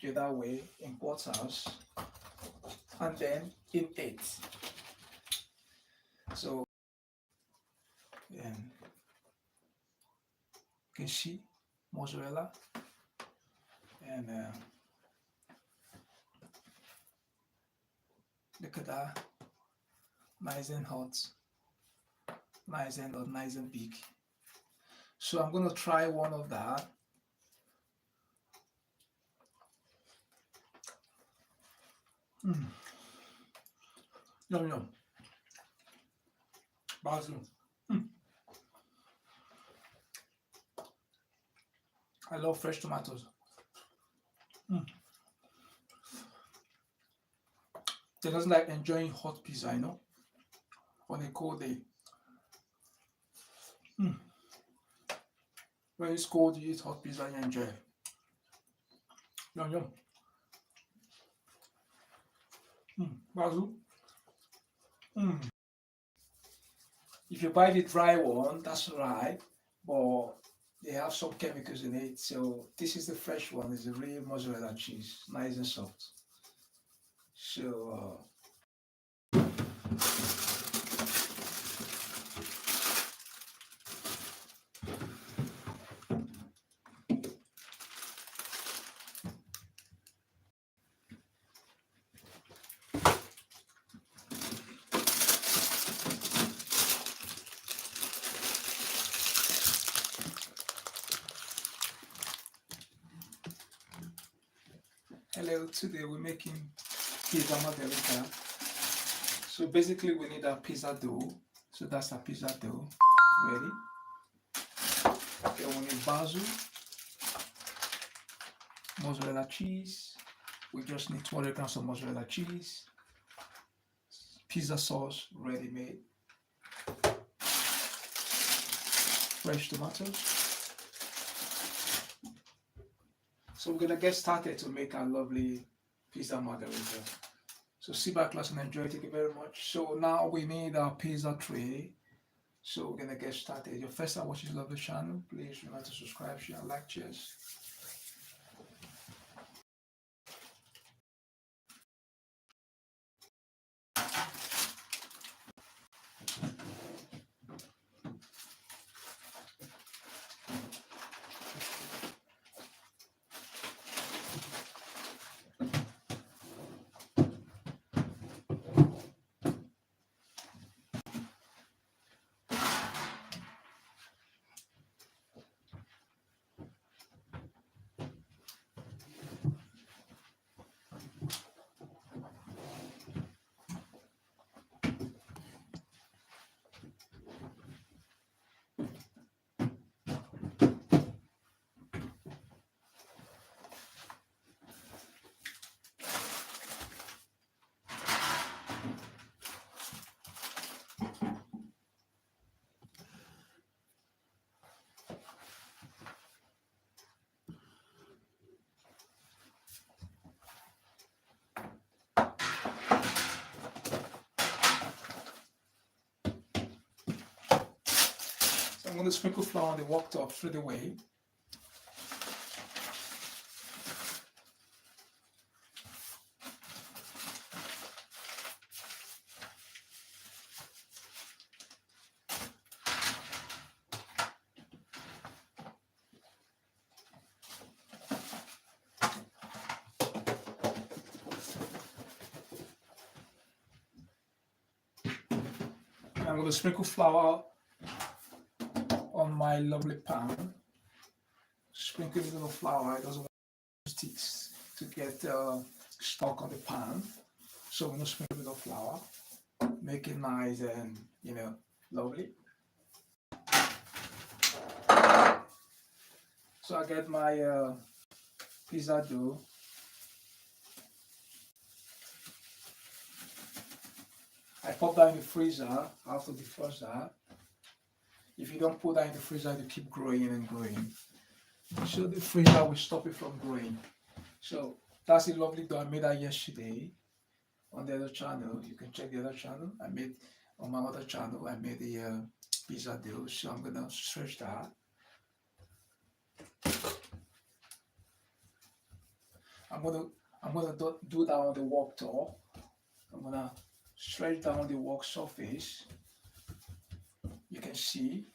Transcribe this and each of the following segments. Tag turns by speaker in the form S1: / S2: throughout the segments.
S1: the other way in quarters and then in eighths. So you can see mozzarella and look at that, nice and hot, nice and hot, nice and big. So I'm gonna try one of that. Yum yum. Basil. I love fresh tomatoes. They just like enjoying hot pizza, you know, on a cold day. When it's cold, you eat hot pizza and you enjoy it. Yum yum. Basil. If you buy the dry one, that's right, but they have some chemicals in it. So this is the fresh one. It's a real mozzarella cheese, nice and soft. So hello, today we're making pizza Margherita. So basically we need a pizza dough. So that's a pizza dough ready. Then we need basil, mozzarella cheese. We just need 200 grams of mozzarella cheese, pizza sauce ready made, fresh tomatoes. So we're gonna get started to make our lovely pizza Margherita. So sit back, class, and enjoy. Thank you very much. So now we need our pizza tray. So we're gonna get started. Your first time watching this lovely channel, please remember to subscribe, share, and like. Cheers. I'm going to sprinkle flour on the worktop straight away. I'm going to sprinkle flour on my lovely pan. Sprinkle a little flour. It doesn't want sticks to get stuck on the pan. So I'm going to sprinkle a little flour, make it nice and lovely. So I get my pizza dough. I pop that in the freezer. I have to defrost that. If you don't put that in the freezer, it will keep growing and growing. So the freezer will stop it from growing. So that's a lovely dough. I made that yesterday on the other channel. You can check the other channel. I made on my other channel. I made the pizza dough. So I'm gonna stretch that. I'm gonna do that on the work top. I'm gonna stretch down the work surface. You can see.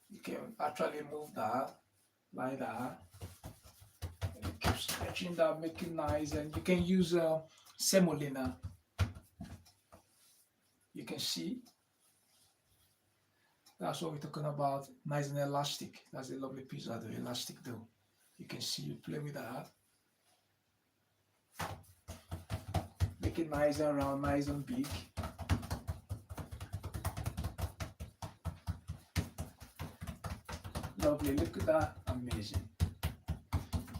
S1: You can actually move that like that. And you keep stretching that, make it nice, and you can use semolina. You can see. That's what we're talking about. Nice and elastic. That's a lovely pizza dough, elastic dough. You can see you play with that. Make it nice and round, nice and big. Lovely, look at that, amazing.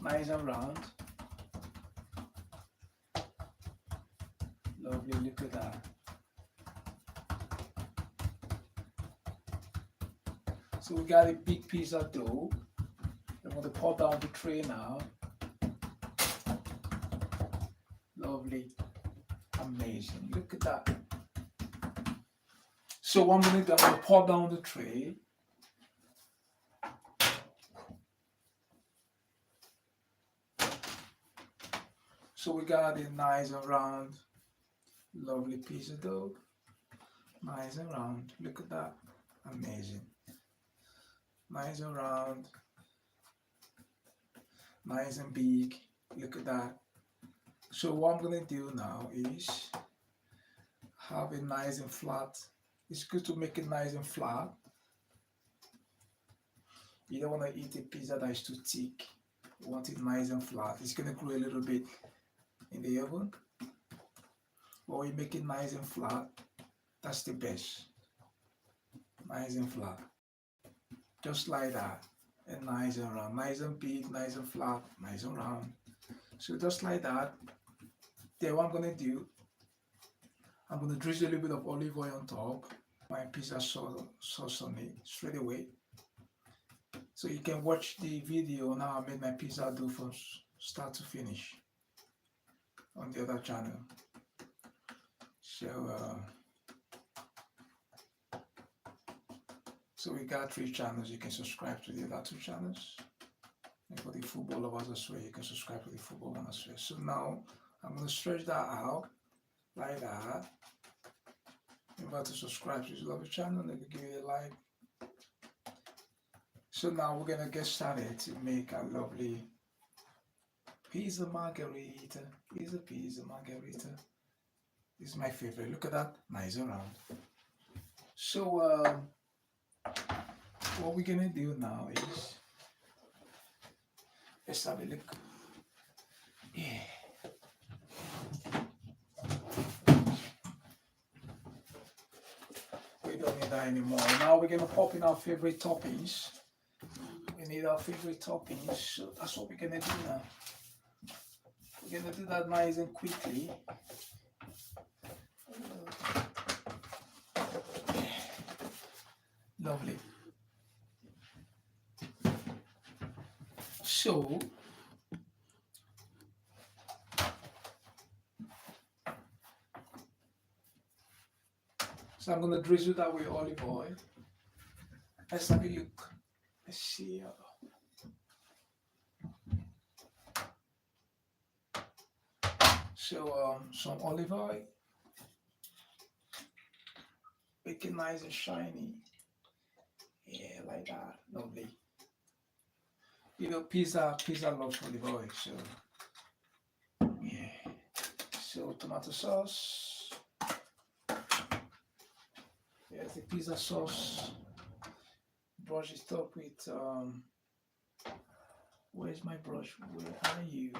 S1: Nice and round. Lovely, look at that. So we got a big pizza dough. I'm going to pour down the tray now. Lovely, amazing, look at that. So 1 minute, I'm going to pour down the tray. So we got a nice and round, lovely pizza dough. Nice and round, look at that, amazing. Nice and round, nice and big, look at that. So what I'm going to do now is have it nice and flat. It's good to make it nice and flat. You don't want to eat a pizza that is too thick. You want it nice and flat. It's going to grow a little bit in the oven. Or you make it nice and flat. That's the best. Nice and flat. Just like that. And nice and round. Nice and big, nice and flat, nice and round. So just like that. Then what I'm going to do, I'm going to drizzle a little bit of olive oil on top. My pizza sauce on it straight away. So you can watch the video on how I made my pizza dough from start to finish on the other channel. So we got 3 channels. You can subscribe to the other 2 channels. And for the football lovers as well, you can subscribe to the football one as well. So now I'm going to stretch that out like that. Remember to subscribe to this lovely channel and give it a like. So now we're going to get started to make a lovely pizza margherita. Pizza margherita. This is my favorite. Look at that, nice and round. So what we're going to do now is, let's have a look. Yeah. We don't need that anymore. Now we're going to pop in our favorite toppings. We need our favorite toppings, so that's what we're going to do now. We're going to do that nice and quickly. Lovely. So I'm going to drizzle that with olive oil. Let's have a look. Let's see. So some olive oil. Make it nice and shiny. Yeah, like that. Lovely. You know, pizza loves olive oil, so yeah. So tomato sauce. Here's the pizza sauce. Brush it up with where's my brush? Where are you?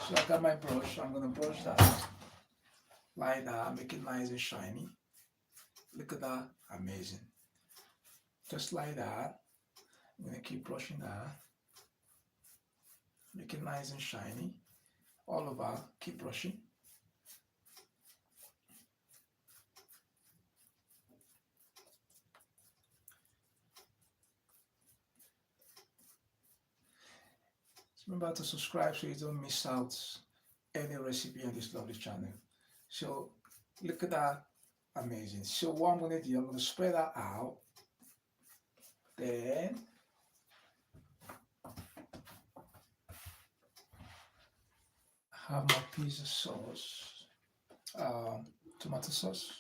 S1: So I got my brush. I'm gonna brush that like that, make it nice and shiny. Look at that, amazing. Just like that. I'm gonna keep brushing that. Make it nice and shiny. All over, keep brushing. Remember to subscribe so you don't miss out any recipe on this lovely channel. So look at that, amazing. So what I'm going to do, I'm going to spread that out. Then have my pizza sauce, tomato sauce.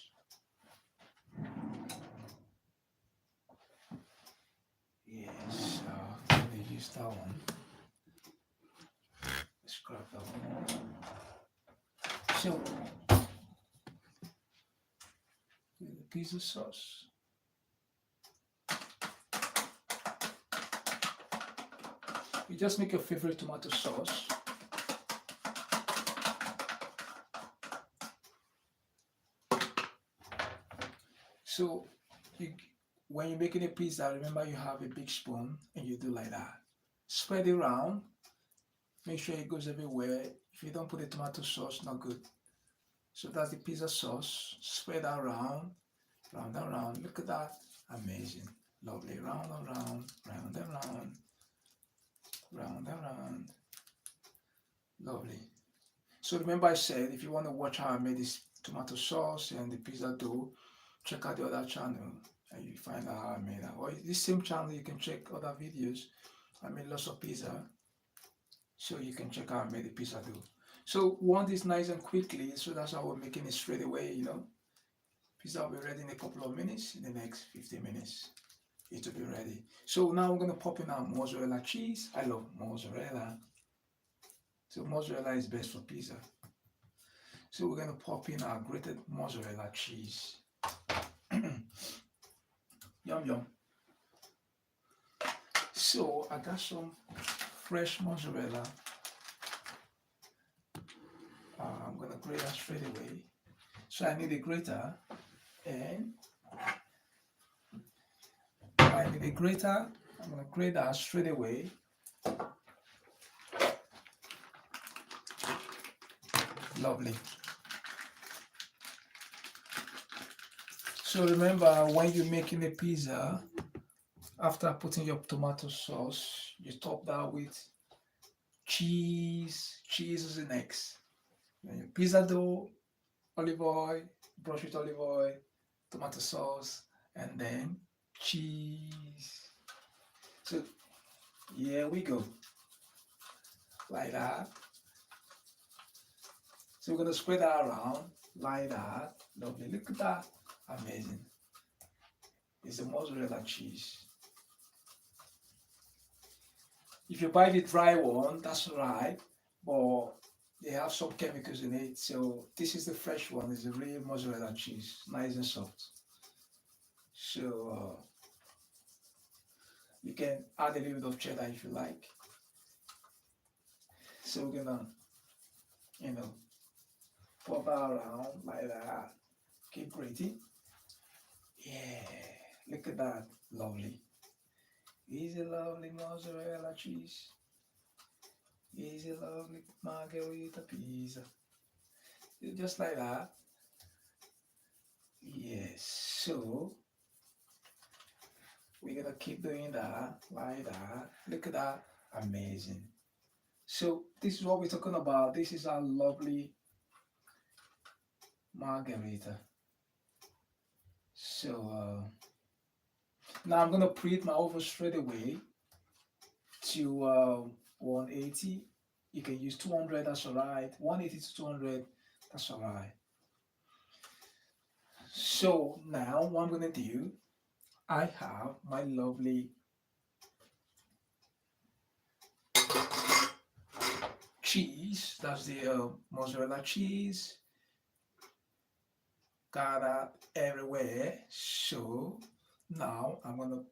S1: Yes, I'm gonna use that one. Let's grab that one. So, the pizza sauce. You just make your favorite tomato sauce. So, when you're making a pizza, remember you have a big spoon and you do like that. Spread it around. Make sure it goes everywhere. If you don't put the tomato sauce, not good. So that's the pizza sauce. Spread that around, round and round. Look at that. Amazing. Lovely. Round and round, round and round, round and round. Lovely. So remember I said, if you want to watch how I made this tomato sauce and the pizza dough, check out the other channel and you find out how I made that. Or this same channel, you can check other videos. I made lots of pizza. So you can check out I made the pizza dough. So we want this nice and quickly, so that's how we're making it straight away, you know. Pizza will be ready in a couple of minutes, in the next 15 minutes. It will be ready. So now we're going to pop in our mozzarella cheese. I love mozzarella. So mozzarella is best for pizza. So we're going to pop in our grated mozzarella cheese. Yum yum. So I got some fresh mozzarella. I'm going to grate that straight away. So I need a grater and I need a grater. I'm going to grate that straight away. Lovely. So remember, when you're making a pizza, after putting your tomato sauce, you top that with cheese. Cheese is the next. Then your pizza dough, olive oil, brush with olive oil, tomato sauce, and then cheese. So here we go. Like that. So we're going to spread that around like that. Lovely. Look at that. Amazing. It's the mozzarella cheese. If you buy the dry one, that's right, but they have some chemicals in it. So this is the fresh one. It's a real mozzarella cheese, nice and soft. So you can add a little bit of cheddar if you like. So we're gonna, pop that around like that. Keep grating. Yeah, look at that, lovely. Is a lovely mozzarella cheese. Is a lovely Margherita pizza. Just like that. Yes, so we're gonna keep doing that, like that. Look at that, amazing. So this is what we're talking about. This is our lovely Margherita. So now I'm gonna preheat my oven straight away to 180. You can use 200, that's alright. 180 to 200, that's alright. So now what I'm gonna do, I have my lovely cheese. That's the mozzarella cheese. Got that everywhere. So now I'm gonna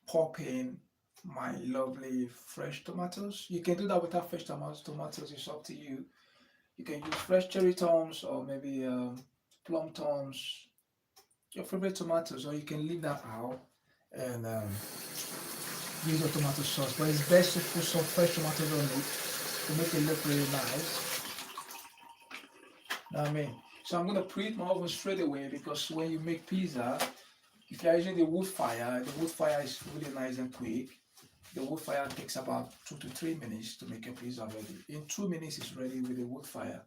S1: pop in my lovely fresh tomatoes. You can do that without fresh tomatoes, it's up to you. You can use fresh cherry toms or maybe plum toms, your favorite tomatoes, or you can leave that out and use your tomato sauce. But it's best to put some fresh tomatoes on it to make it look really nice. Know what I mean? So I'm gonna preheat my oven straight away, because when you make pizza, if you're using the wood fire is really nice and quick. The wood fire takes about 2 to 3 minutes to make your pizza ready. In 2 minutes it's ready with the wood fire.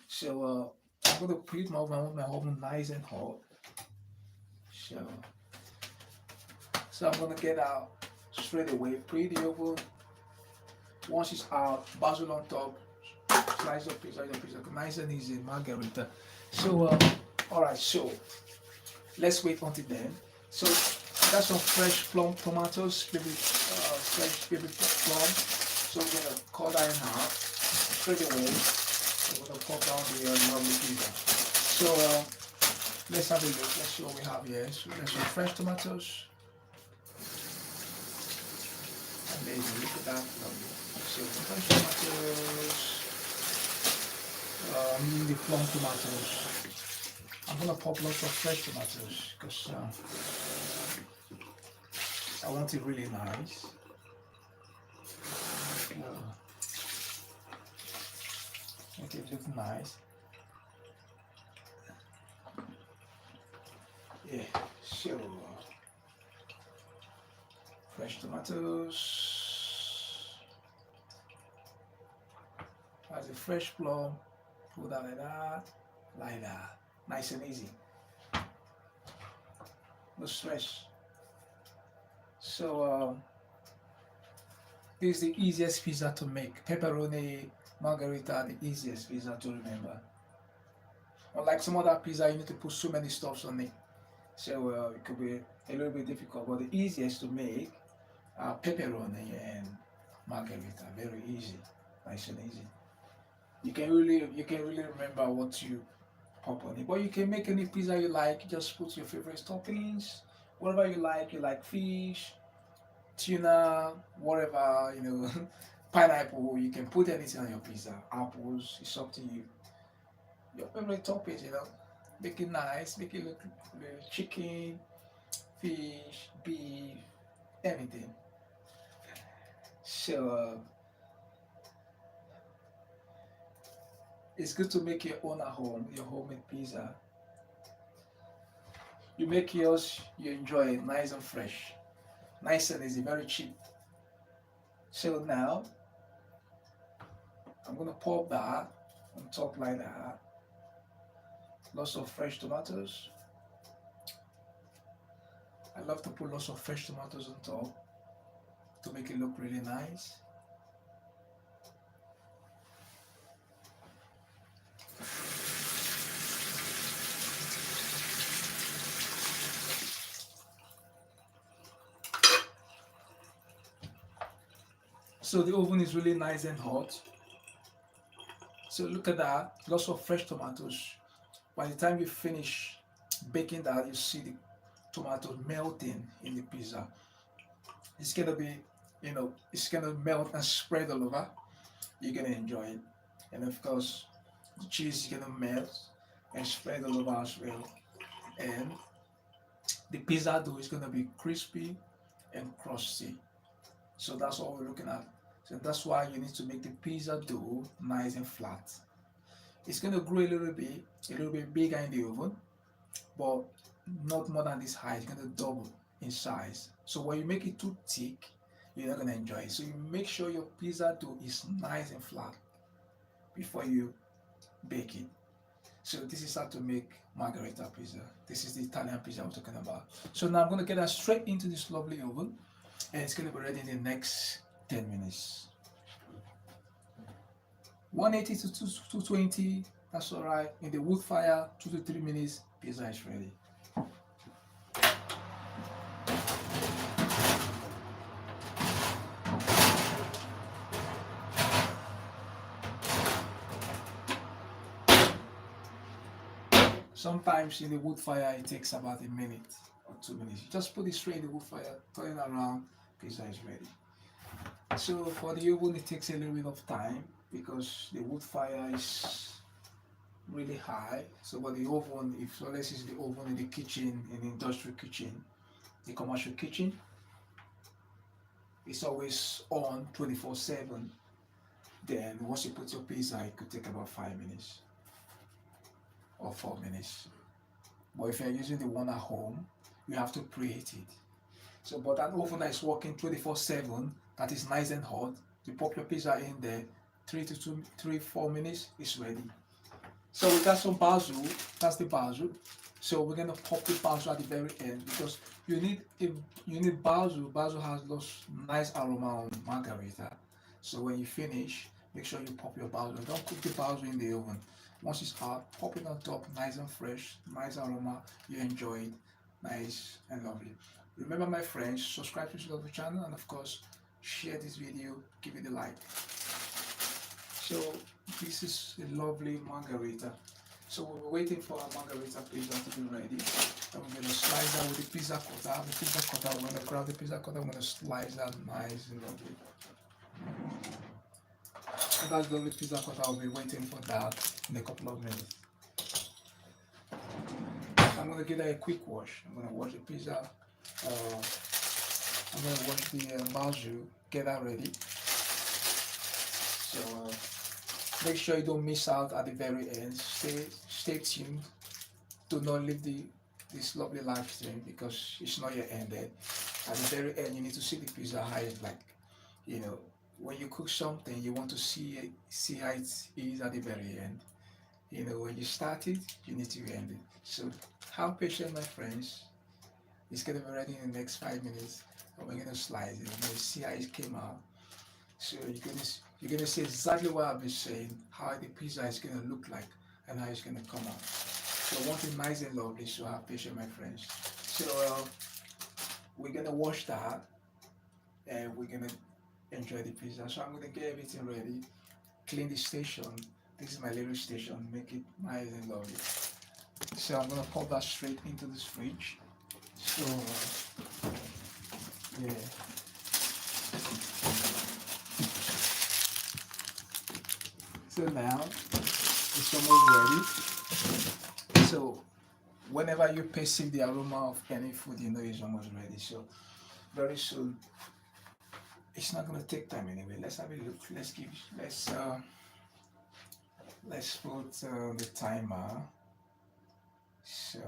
S1: So I'm gonna preheat my oven. I want my oven nice and hot. So I'm gonna get out straight away, preheat the oven. Once it's out, basil on top, slice of pizza, nice and easy, Margherita. So, all right, so let's wait until then. So, I got some fresh plum tomatoes, fresh baby plum. So we're gonna cut that in half straight away. We're gonna pop down the lovely pizza. So let's have a look. Let's see what we have here. So there's some fresh tomatoes. Amazing, look at that. Lovely. So fresh tomatoes. The plum tomatoes. I'm gonna pop lots of fresh tomatoes because I want it really nice. Make it look nice. Yeah, so fresh tomatoes. As a fresh plum, put that like that. Nice and easy. No stress. So this is the easiest pizza to make. Pepperoni, Margherita, the easiest pizza to remember. Unlike some other pizza, you need to put so many stuffs on it. So it could be a little bit difficult, but the easiest to make are pepperoni and Margherita. Very easy, nice and easy. You can really remember what you pop on it. But you can make any pizza you like. Just put your favorite toppings, whatever you like. You like fish, tuna, whatever, pineapple. You can put anything on your pizza. Apples, it's up to you. Your favorite toppings, make it nice, make it look chicken, fish, beef, anything. So it's good to make your own at home, your homemade pizza. You make yours, you enjoy it, nice and fresh, nice and easy, very cheap. So now I'm gonna pop that on top like that. Lots of fresh tomatoes. I love to put lots of fresh tomatoes on top to make it look really nice. So the oven is really nice and hot. So look at that, lots of fresh tomatoes. By the time you finish baking that, you see the tomatoes melting in the pizza. It's gonna be, it's gonna melt and spread all over. You're gonna enjoy it. And of course, the cheese is gonna melt and spread all over as well. And the pizza dough is gonna be crispy and crusty. So that's what we're looking at. So that's why you need to make the pizza dough nice and flat. It's gonna grow a little bit bigger in the oven, but not more than this height. It's gonna double in size. So when you make it too thick, you're not gonna enjoy it. So you make sure your pizza dough is nice and flat before you bake it. So this is how to make Margherita pizza. This is the Italian pizza we're talking about. So now I'm gonna get that straight into this lovely oven, and it's gonna be ready in the next 10 minutes. 180 to 220, that's all right. In the wood fire, 2 to 3 minutes, pizza is ready. Sometimes in the wood fire, it takes about a minute or 2 minutes. You just put it straight in the wood fire, turn it around, pizza is ready. So for the oven, it takes a little bit of time because the wood fire is really high. So but the oven, if unless it's the oven in the kitchen, in the industrial kitchen, the commercial kitchen, it's always on 24/7. Then once you put your pizza, it could take about 5 minutes or 4 minutes. But if you're using the one at home, you have to preheat it. So but that oven that is working 24/7, that is nice and hot, you pop your pizza in there, 4 minutes, it's ready. So we got some basil, that's the basil. So we're gonna pop the basil at the very end because you need basil. Basil has those nice aroma on Margherita. So when you finish, make sure you pop your basil. Don't cook the basil in the oven. Once it's hot, pop it on top, nice and fresh, nice aroma. You enjoy it, nice and lovely. Remember, my friends, subscribe to the channel, and of course, share this video, give it a like. So this is a lovely margherita. So we're waiting for our margherita pizza to be ready. And we're gonna slice that with the pizza cutter. The pizza cutter, we're gonna grab the pizza cutter, we're gonna slice that nice and lovely. So that's lovely pizza cutter. I'll be waiting for that in a couple of minutes. I'm gonna give that a quick wash. I'm gonna wash the pizza. I'm gonna wash the basil, get that ready. So make sure you don't miss out at the very end. Stay tuned. Do not leave this lovely live stream because it's not yet ended. At the very end, you need to see the pizza how it's like. You know, when you cook something, you want to see how it is at the very end. You know, when you start it, you need to end it. So have patience, my friends. It's gonna be ready in the next 5 minutes, and we're gonna slice it. We're gonna see how it came out. So you're gonna see exactly what I've been saying, how the pizza is gonna look like, and how it's gonna come out. So I want it nice and lovely. So have patience, my friends. So we're gonna wash that, and we're gonna enjoy the pizza. So I'm gonna get everything ready, clean the station. This is my little station, make it nice and lovely. So I'm gonna pop that straight into this fridge. So yeah. So now it's almost ready. So whenever you perceive the aroma of any food, you know it's almost ready. So very soon, it's not gonna take time anyway. Let's have a look. Let's put the timer. So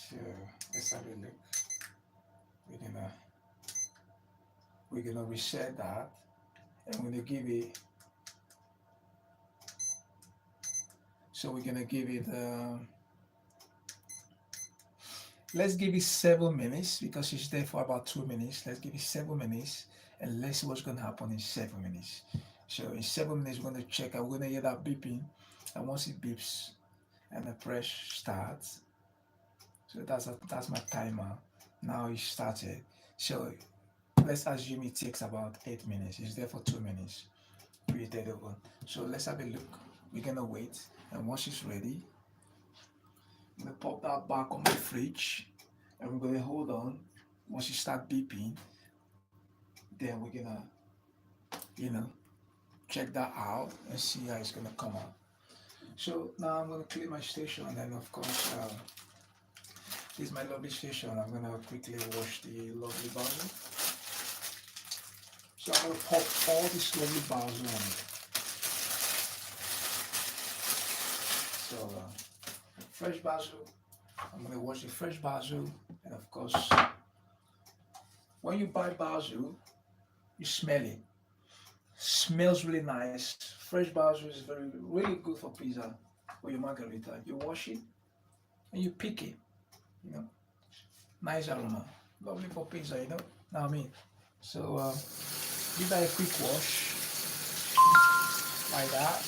S1: so let's have a look. We're gonna reset that, and we're gonna give it. So we're gonna give it. Let's give it 7 minutes because it's there for about 2 minutes. Let's give it 7 minutes, and let's see what's gonna happen in 7 minutes. So in 7 minutes, we're gonna check. I'm gonna hear that beeping, and once it beeps, and the press starts. So that's my timer. Now it started. So let's assume it takes about 8 minutes. It's there for 2 minutes. Preheated oven. So let's have a look. We're gonna wait, and once it's ready, I'm gonna pop that back on my fridge, and we're gonna hold on. Once it start beeping, then we're gonna, check that out and see how it's gonna come out. So now I'm gonna clean my station, and of course, this is my lovely station. I'm gonna quickly wash the lovely basil. So I'm gonna pop all this lovely basil on it. So fresh basil. I'm gonna wash the fresh basil, and of course, when you buy basil, you smell it. Smells really nice. Fresh basil is really good for pizza or your margherita. You wash it and you pick it. Nice aroma, lovely for pizza. Know what I mean? So give that a quick wash like that.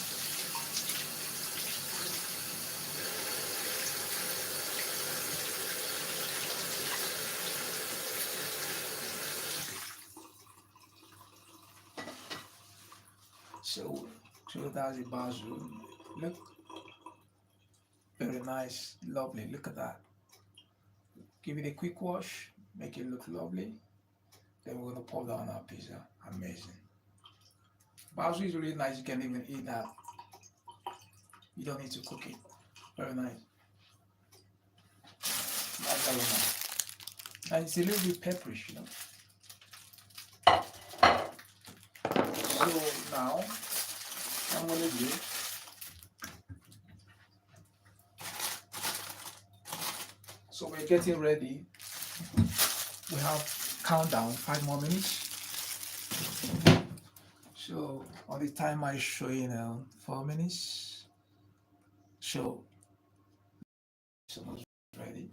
S1: So that's the basil. Look, very nice, lovely. Look at that. Give it a quick wash, make it look lovely. Then we're gonna pour down our pizza. Amazing. Basil is really nice. You can even eat that. You don't need to cook it. Very nice. Nice aroma. And it's a little bit pepperish, So now I'm gonna do. So we're getting ready. We have countdown 5 more minutes. So on the timer is showing 4 minutes. So it's almost ready.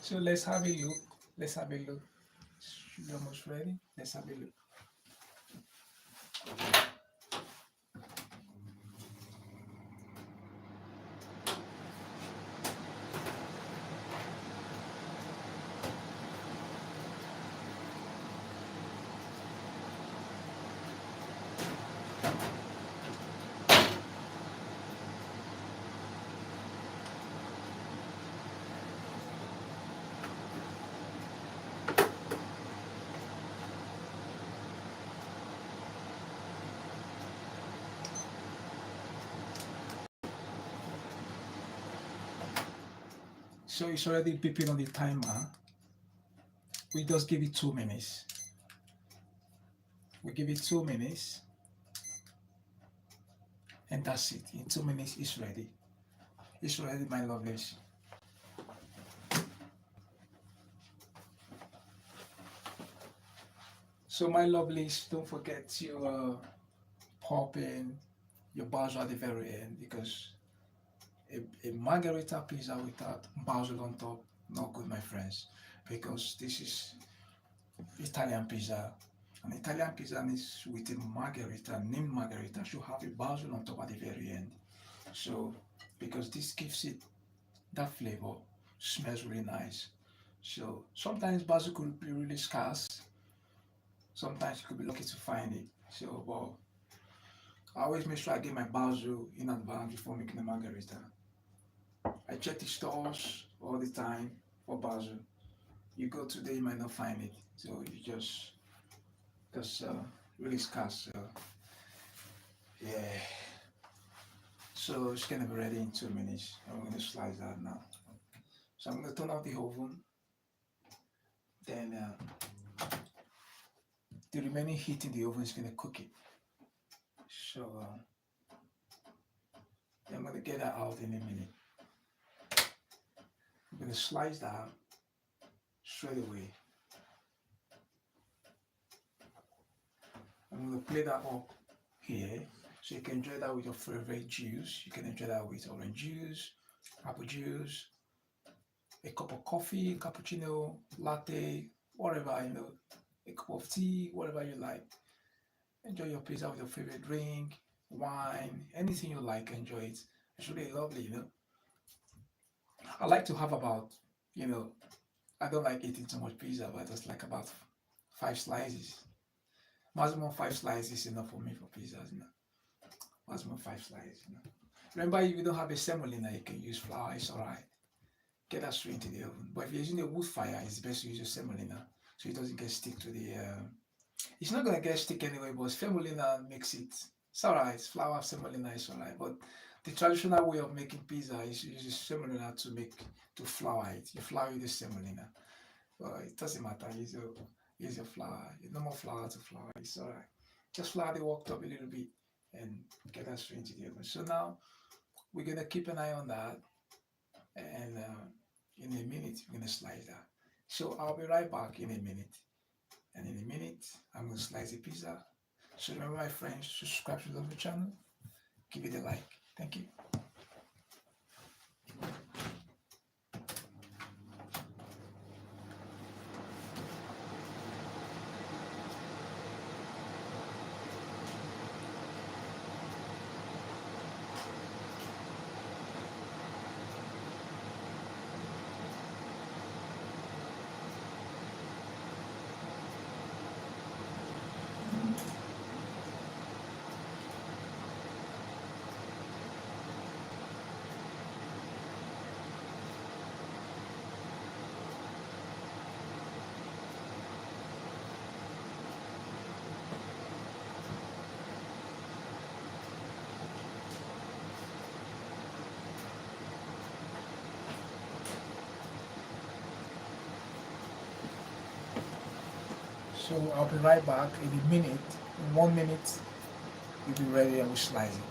S1: So let's have a look. Let's have a look. Should be almost ready. Let's have a look. So it's already beeping on the timer. We just give it 2 minutes. We give it 2 minutes, and that's it. In 2 minutes, it's ready. It's ready, my lovelies. So, my lovelies, don't forget to pop in your basil at the very end, because a margherita pizza without basil on top, not good, my friends. Because this is Italian pizza. An Italian pizza is with a margherita, named Margherita, should have a basil on top at the very end. So, because this gives it that flavor, smells really nice. So, sometimes basil could be really scarce. Sometimes you could be lucky to find it. So, but I always make sure I get my basil in advance before making the margherita. I check the stores all the time for basil. You go today, you might not find it. So you just, because really scarce. So yeah. So it's gonna be ready in 2 minutes. I'm gonna slice that now. So I'm gonna turn off the oven. Then the remaining heat in the oven is gonna cook it. So I'm gonna get that out in a minute. I'm gonna slice that straight away. I'm gonna plate that up here, so you can enjoy that with your favorite juice. You can enjoy that with orange juice, apple juice, a cup of coffee, cappuccino, latte, whatever, a cup of tea, whatever you like. Enjoy your pizza with your favorite drink, wine, anything you like, enjoy it. It's really lovely. I like to have about, I don't like eating too much pizza, but just like about 5 slices. Maximum 5 slices is enough for me for pizzas. Maximum 5 slices. Remember, if you don't have a semolina, you can use flour. It's alright. Get that straight into the oven. But if you're using a wood fire, it's best to use a semolina so it doesn't get stick to the. It's not gonna get stick anyway, but semolina makes it. It's alright. Flour semolina is alright. But the traditional way of making pizza is you use semolina to flour it. You flour with the semolina. But it doesn't matter. Use your flour. No more flour to flour. It's alright. Just flour the work up a little bit and get that straight into the oven. So now we're gonna keep an eye on that, and in a minute we're gonna slice that. So I'll be right back in a minute, and in a minute I'm gonna slice the pizza. So remember, my friends, subscribe to the channel, give it a like. Thank you. So I'll be right back in a minute. In 1 minute, we'll be ready and we'll slice it.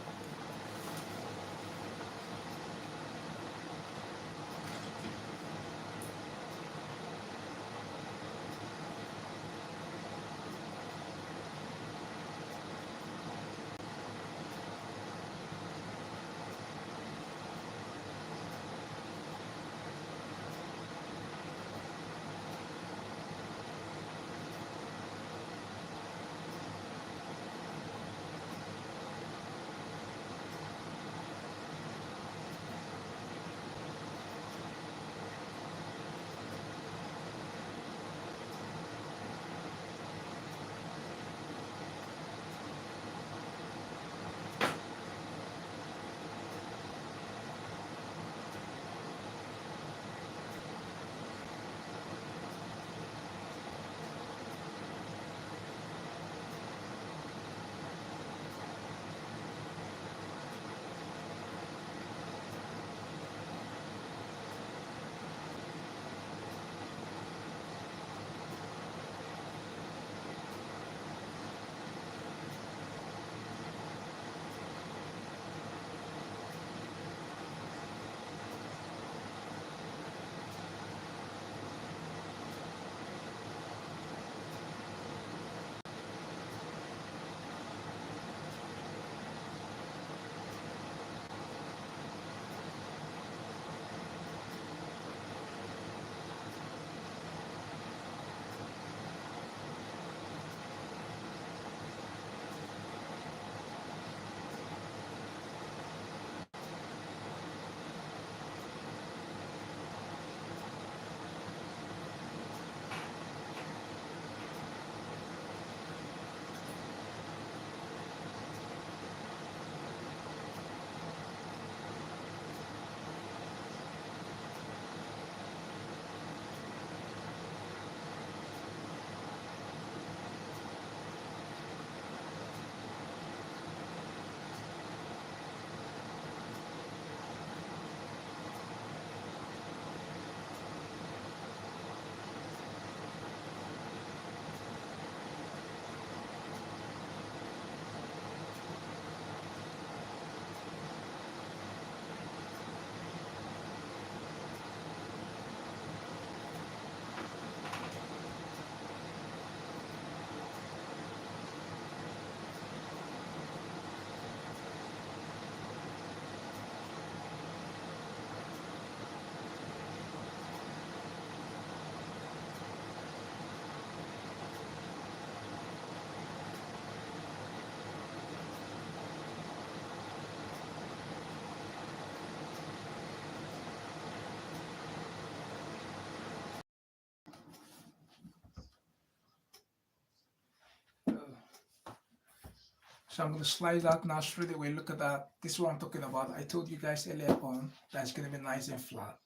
S1: So I'm going to slice that now straight away. Look at that. This is what I'm talking about. I told you guys earlier on that it's going to be nice and flat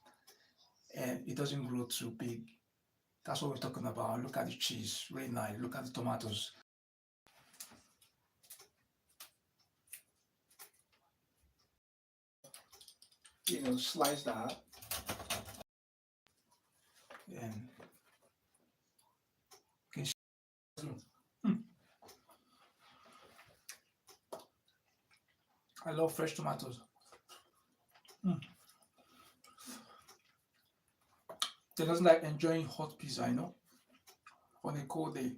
S1: and it doesn't grow too big. That's what we're talking about. Look at the cheese, really nice. Look at the tomatoes. Slice that and you can I love fresh tomatoes. They doesn't like enjoying hot pizza, on a cold day.